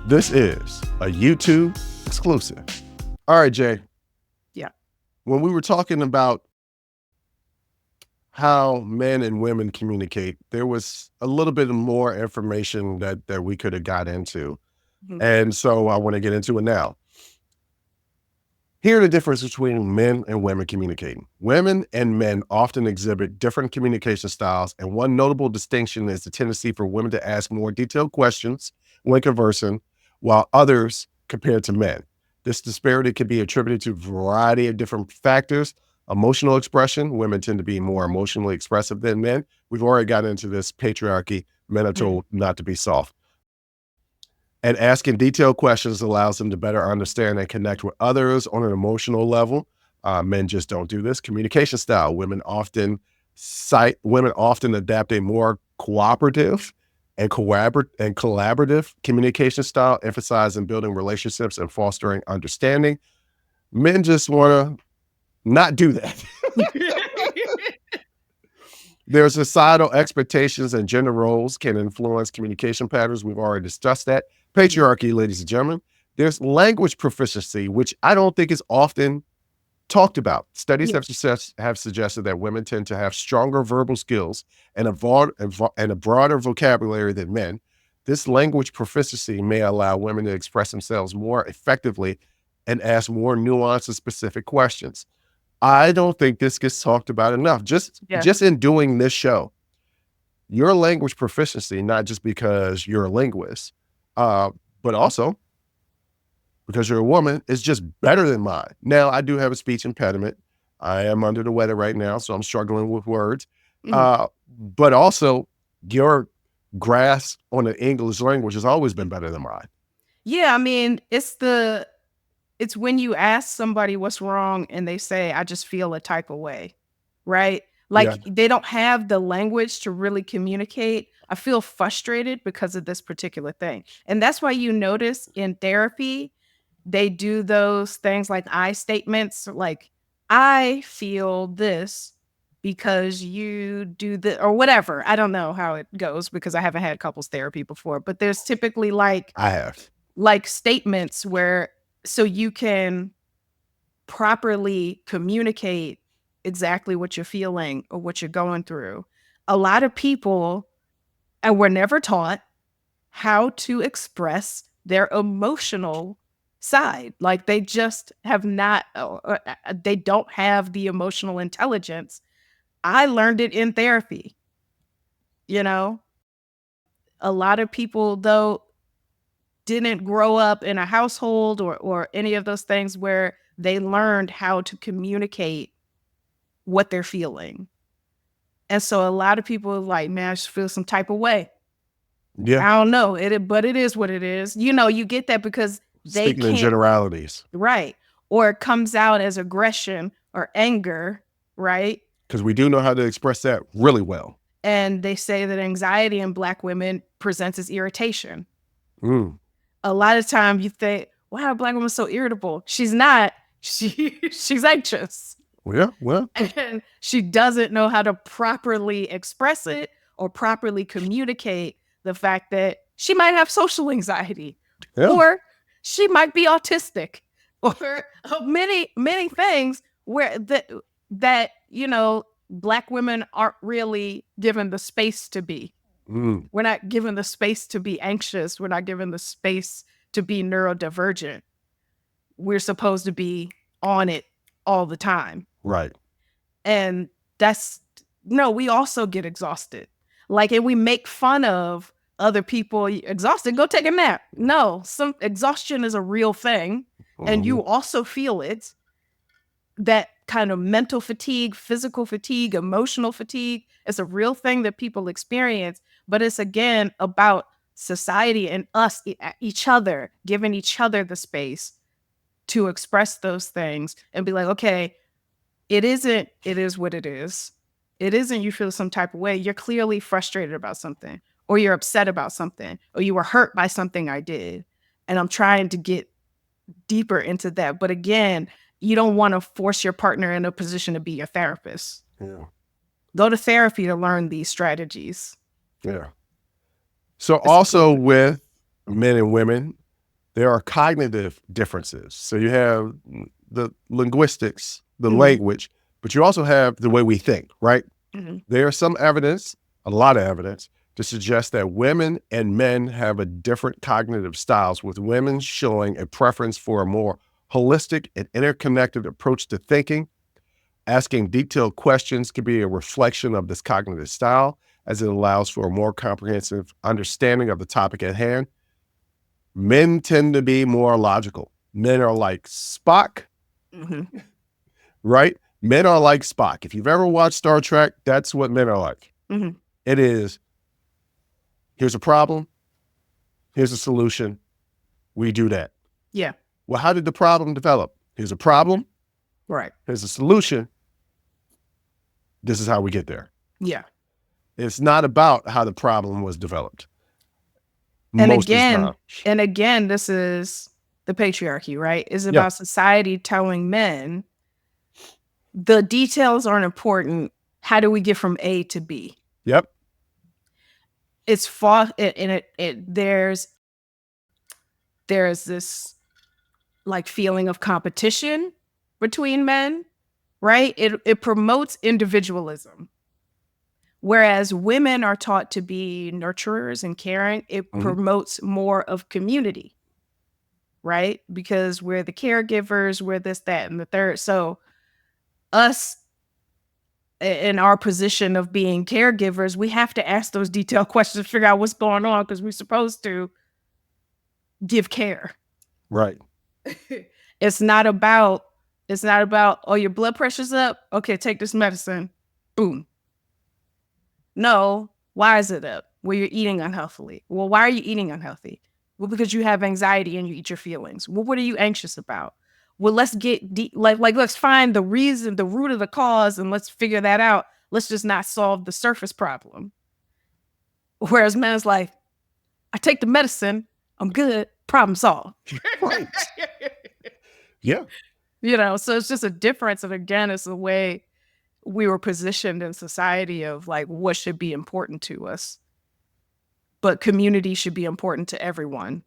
This is a YouTube exclusive. All right, Jay. Yeah. When we were talking about how men and women communicate, there was a little bit more information that we could have got into. Mhm. And so I want to get into it now. Here are the difference between men and women communicating. Women and men often exhibit different communication styles, and one notable distinction is the tendency for women to ask more detailed questions when conversing, while others compared to men. This disparity can be attributed to a variety of different factors. Emotional expression, women tend to be more emotionally expressive than men. We've already got into this patriarchy. Men are told not to be soft. And asking detailed questions allows them to better understand and connect with others on an emotional level. Men just don't do this. Communication style. Women often adapt a more cooperative and collaborative communication style, emphasizing building relationships and fostering understanding. Men just want to not do that. There's societal expectations and gender roles can influence communication patterns. We've already discussed that. Patriarchy, ladies and gentlemen. There's language proficiency, which I don't think is often talked about. Studies have suggested that women tend to have stronger verbal skills and a broader vocabulary than men. This language proficiency may allow women to express themselves more effectively and ask more nuanced and specific questions. I don't think this gets talked about enough. Just in doing this show, your language proficiency, not just because you're a linguist, but also because you're a woman, is just better than mine. Now, I do have a speech impediment. I am under the weather right now, so I'm struggling with words. But also, your grasp on the English language has always been better than mine. Yeah, I mean, it's when you ask somebody what's wrong and they say, I just feel a type of way, right? Like they don't have the language to really communicate. I feel frustrated because of this particular thing. And that's why you notice in therapy, they do those things like I statements, like, I feel this because you do the or whatever. I don't know how it goes because I haven't had couples therapy before, but there's typically like I have statements where so you can properly communicate exactly what you're feeling or what you're going through. A lot of people, and we're never taught how to express their emotional side. Like they just have not, they don't have the emotional intelligence. I learned it in therapy. You know, a lot of people, though, didn't grow up in a household or any of those things where they learned how to communicate what they're feeling. And so a lot of people are like, man, I just feel some type of way. Yeah. I don't know. But it is what it is. You know, you get that because they Speaking in can't. generalities. Right. Or it comes out as aggression or anger, right? Because we do know how to express that really well. And they say that anxiety in Black women presents as irritation. Mm. A lot of times you think, wow, a Black woman's so irritable. She's not. She's anxious. Well. And she doesn't know how to properly express it or properly communicate the fact that she might have social anxiety or she might be autistic or many things where that you know Black women aren't really given the space to be. We're not given the space to be anxious. We're not given the space to be neurodivergent. We're supposed to be on it all the time. Right. And we also get exhausted. Like, and we make fun of other people exhausted. Go take a nap. No, some exhaustion is a real thing. And you also feel it. That kind of mental fatigue, physical fatigue, emotional fatigue is a real thing that people experience. But it's again about society and us, each other, giving each other the space to express those things and be like, okay, it is what it is. It isn't you feel some type of way. You're clearly frustrated about something, or you're upset about something, or you were hurt by something I did. And I'm trying to get deeper into that. But again, you don't want to force your partner in a position to be your therapist. Yeah. Go to therapy to learn these strategies. Yeah. So also with men and women, there are cognitive differences. So you have the linguistics, the Mhm. language, but you also have the way we think, right? Mhm. There's some evidence, a lot of evidence, to suggest that women and men have a different cognitive styles, with women showing a preference for a more holistic and interconnected approach to thinking. Asking detailed questions can be a reflection of this cognitive style, as it allows for a more comprehensive understanding of the topic at hand. Men tend to be more logical. Men are like Spock, Mhm. right? Men are like Spock. If you've ever watched Star Trek, that's what men are like. Mhm. It is, here's a problem, here's a solution, we do that. Yeah. Well, how did the problem develop? Here's a problem, Right. here's a solution, this is how we get there. Yeah. It's not about how the problem was developed. And Most of the again, this is the patriarchy, right? It's Yeah. about society telling men the details aren't important. How do we get from A to B? Yep. It's fought, and there's this like feeling of competition between men, right? It promotes individualism. Whereas women are taught to be nurturers and caring, it Mhm. promotes more of community, right? Because we're the caregivers, we're this, that, and the third. So us in our position of being caregivers, we have to ask those detailed questions, figure out what's going on, because we're supposed to give care. Right. It's not about, oh, your blood pressure's up. Okay, take this medicine. Boom. No, why is it up? Well, you're eating unhealthily. Well, why are you eating unhealthy? Well, because you have anxiety and you eat your feelings. Well, what are you anxious about? Well, let's get deep, like let's find the reason, the root of the cause, and let's figure that out. Let's just not solve the surface problem. Whereas men's like, I take the medicine, I'm good, problem solved. Right. Yeah. You know, so it's just a difference. And again, it's the way we were positioned in society of like what should be important to us. But community should be important to everyone.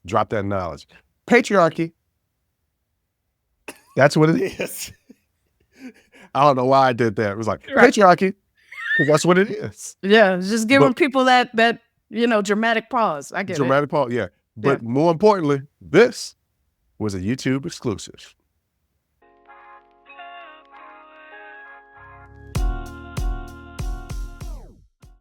Drop that knowledge. Patriarchy. That's what it is. I don't know why I did that. It was like Right. patriarchy, because that's what it is. Yeah, just giving But- people that dramatic pause. I get Dramatic part, yeah. But more importantly, this was a YouTube exclusive.